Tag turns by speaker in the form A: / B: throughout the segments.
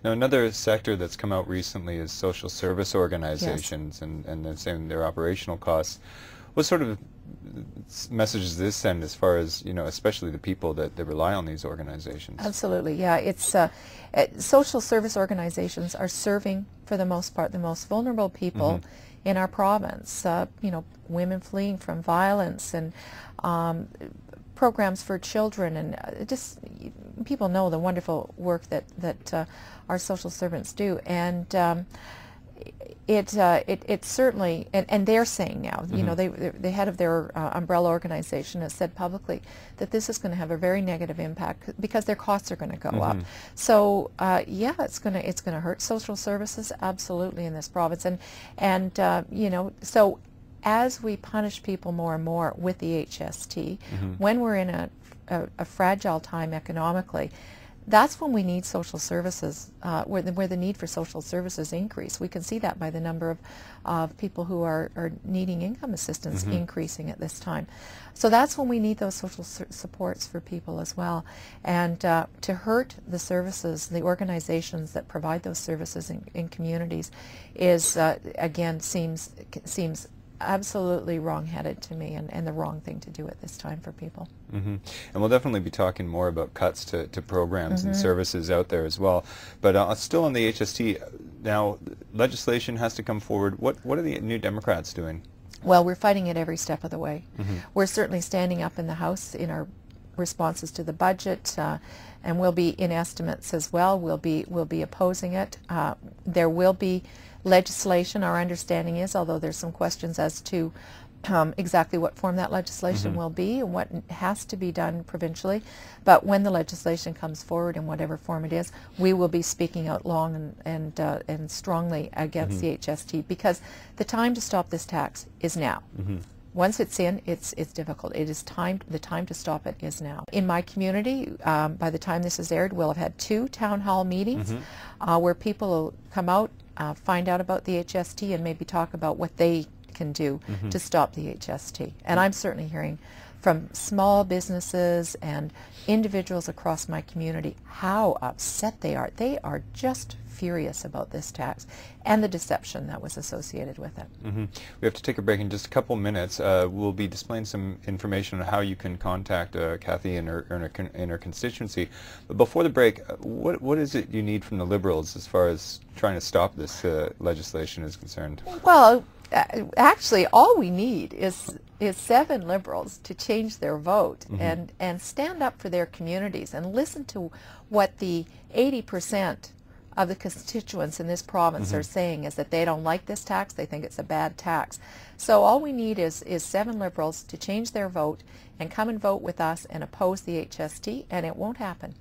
A: Now, another sector that's come out recently is social service organizations, and they're saying their operational costs. What sort of message does this send as far as, especially the people that rely on these organizations?
B: Absolutely, yeah. It's social service organizations are serving, for the most part, the most vulnerable people in our province. Women fleeing from violence, and programs for children, and just people know the wonderful work that our social servants do, and it certainly, and they're saying now, the head of their umbrella organization has said publicly that this is going to have a very negative impact because their costs are going to go up. So yeah, it's going to hurt social services absolutely in this province, and so as we punish people more and more with the HST, when we're in a fragile time economically, that's when we need social services, where the need for social services increase. We can see that by the number of people who are needing income assistance increasing at this time. So that's when we need those social supports for people as well. And to hurt the services, the organizations that provide those services in communities is, again, seems absolutely wrong-headed to me, and the wrong thing to do at this time for people.
A: And we'll definitely be talking more about cuts to programs and services out there as well. But still on the HST, now legislation has to come forward. What are the New Democrats doing?
B: Well, we're fighting it every step of the way. We're certainly standing up in the House in our responses to the budget, and we'll be in estimates as well. We'll be opposing it. There will be legislation, our understanding is, although there's some questions as to exactly what form that legislation will be and what has to be done provincially. But when the legislation comes forward, in whatever form it is, we will be speaking out long and strongly against the HST, because the time to stop this tax is now. Once it's in, it's difficult. It is the time to stop it is now. In my community, by the time this is aired, we'll have had 2 town hall meetings where people will come out, find out about the HST, and maybe talk about what they can do to stop the HST. And I'm certainly hearing from small businesses and individuals across my community how upset they are. They are just furious about this tax and the deception that was associated with it.
A: We have to take a break in just a couple minutes. We'll be displaying some information on how you can contact Kathy in her constituency. But before the break, what is it you need from the Liberals as far as trying to stop this legislation is concerned?
B: Well, actually, all we need is 7 Liberals to change their vote and stand up for their communities and listen to what the 80% of the constituents in this province are saying, is that they don't like this tax, they think it's a bad tax. So all we need is 7 Liberals to change their vote and come and vote with us and oppose the HST, and it won't happen.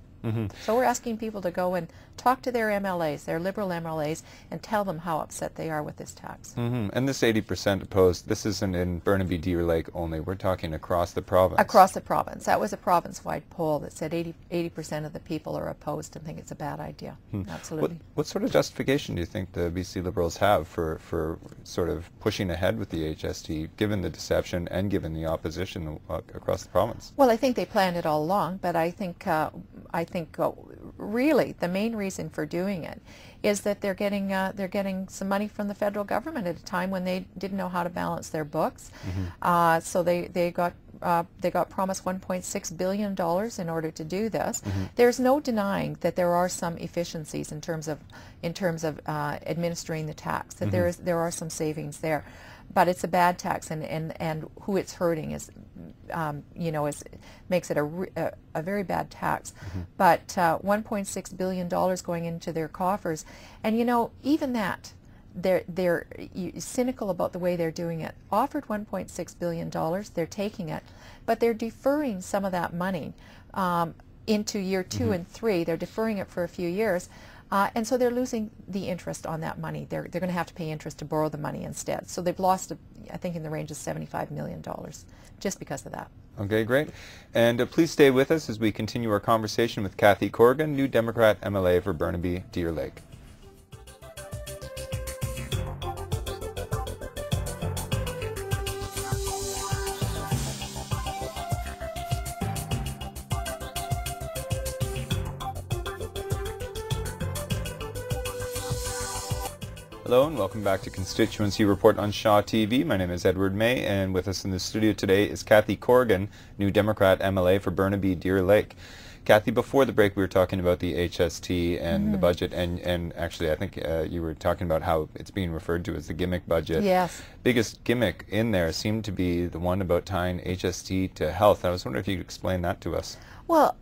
B: So we're asking people to go and talk to their MLAs, their Liberal MLAs, and tell them how upset they are with this tax.
A: And this 80% opposed, this isn't in Burnaby Deer Lake only, we're talking across the province.
B: Across the province. That was a province-wide poll that said 80% of the people are opposed and think it's a bad idea. Absolutely.
A: What sort of justification do you think the BC Liberals have for sort of pushing ahead with the HST, given the deception and given the opposition across the province?
B: Well, I think they planned it all along, but I think really the main reason for doing it is that they're getting some money from the federal government at a time when they didn't know how to balance their books. So they got promised $1.6 billion in order to do this. There's no denying that there are some efficiencies in terms of administering the tax. That there are some savings there, but it's a bad tax, and who it's hurting is makes it a very bad tax. But $1.6 billion going into their coffers, and even that, they're cynical about the way they're doing it. Offered $1.6 billion, they're taking it, but they're deferring some of that money into year 2 and 3. They're deferring it for a few years. And so they're losing the interest on that money. They're going to have to pay interest to borrow the money instead. So they've lost, I think, in the range of $75 million just because of that.
A: Okay, great. And please stay with us as we continue our conversation with Kathy Corrigan, New Democrat MLA for Burnaby Deer Lake. Hello and welcome back to Constituency Report on ShawTV. My name is Edward May, and with us in the studio today is Cathy Corrigan, New Democrat MLA for Burnaby Deer Lake. Cathy, before the break we were talking about the HST and the budget, and actually I think you were talking about how it's being referred to as the gimmick budget.
B: Yes.
A: Biggest gimmick in there seemed to be the one about tying HST to health. I was wondering if you could explain that to us.
B: Well,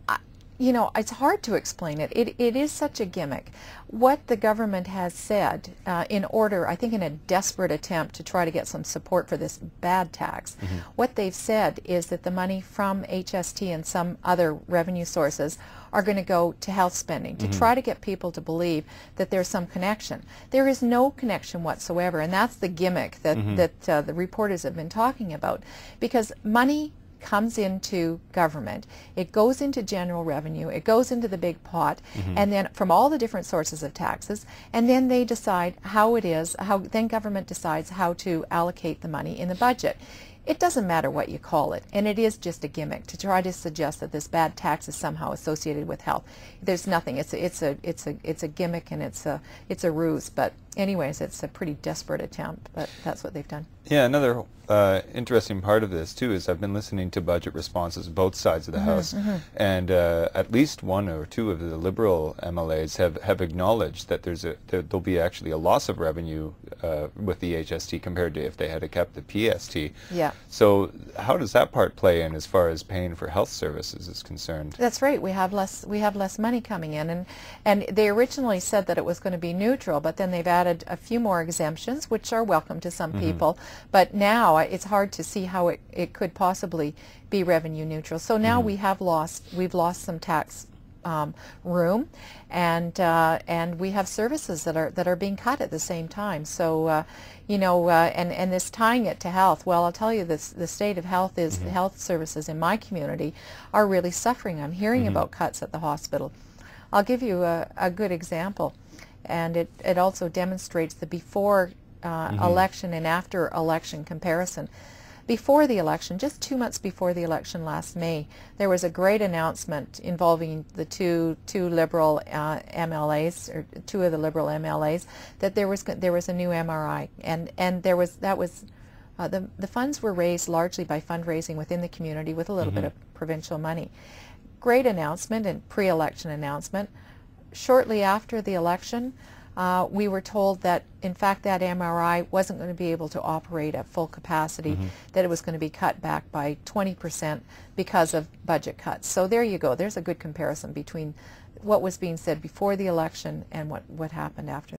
B: you know, it's hard to explain it. It is such a gimmick. What the government has said in order, I think in a desperate attempt to try to get some support for this bad tax, what they've said is that the money from HST and some other revenue sources are going to go to health spending to try to get people to believe that there's some connection. There is no connection whatsoever, and that's the gimmick that the reporters have been talking about, because money comes into government, it goes into general revenue, it goes into the big pot, and then from all the different sources of taxes, and then they decide how it is, then government decides how to allocate the money in the budget. It doesn't matter what you call it, and it is just a gimmick to try to suggest that this bad tax is somehow associated with health. There's nothing. It's a gimmick, and it's a ruse. But anyways, it's a pretty desperate attempt. But that's what they've done. Yeah,
A: another interesting part of this too is I've been listening to budget responses both sides of the House, and at least one or two of the Liberal MLAs have acknowledged that there'll be actually a loss of revenue with the HST compared to if they had kept the PST.
B: Yeah.
A: So how does that part play in as far as paying for health services is concerned?
B: That's right. We have less money coming in, and they originally said that it was going to be neutral, but then they've added a few more exemptions, which are welcome to some people. But now it's hard to see how it could possibly be revenue neutral. So now we've lost some tax room, and we have services that are being cut at the same time. So you know, and this tying it to health, well, I'll tell you, the state of health is the health services in my community are really suffering. I'm hearing about cuts at the hospital. I'll give you a good example, and it also demonstrates the before election and after election comparison. Before the election, just 2 months before the election last May, there was a great announcement involving the two Liberal MLAs, or two of the Liberal MLAs, that there was a new MRI, and the funds were raised largely by fundraising within the community with a little bit of provincial money. Great announcement and pre-election announcement. Shortly after the election, we were told that, in fact, that MRI wasn't going to be able to operate at full capacity, that it was going to be cut back by 20% because of budget cuts. So there you go. There's a good comparison between what was being said before the election and what happened after.